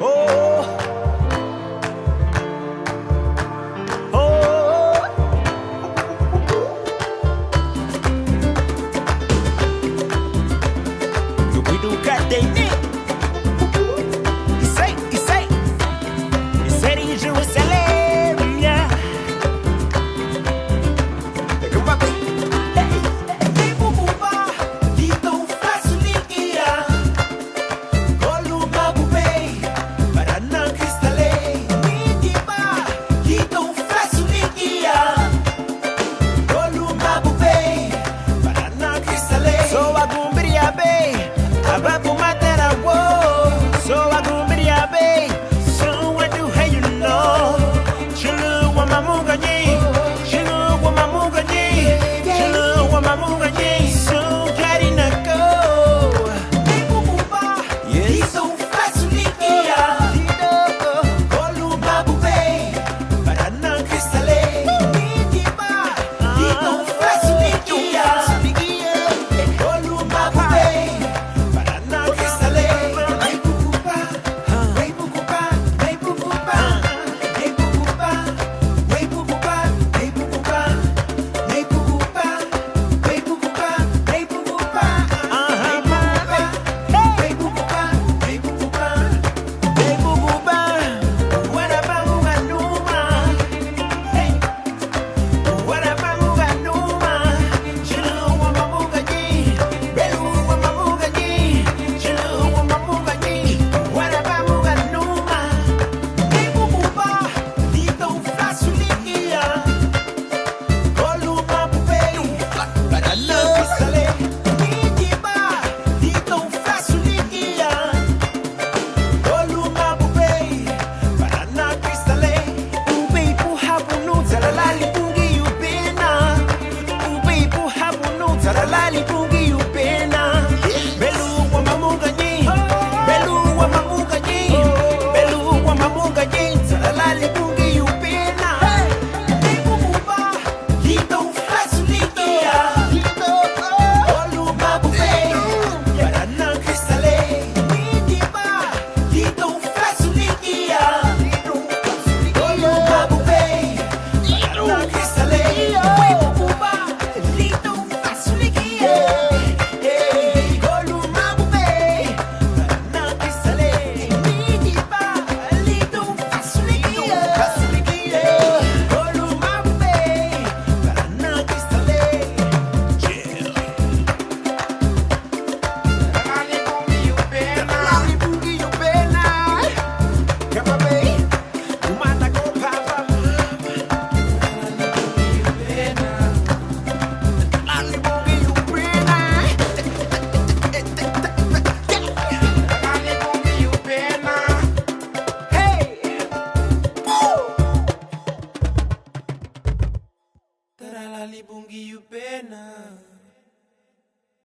Oh, oh, tukiduka daily. Isay in Jerusalem, yeah. Come on, baby. Hey, bububa, dito fasulikia. Koluma bubay, para ng kristale. Hindi ba, dito fasulikia. Koluma bubay, para ng kristale. So agumbiria bay, ababu matera wo. So agumbiria bay. Don't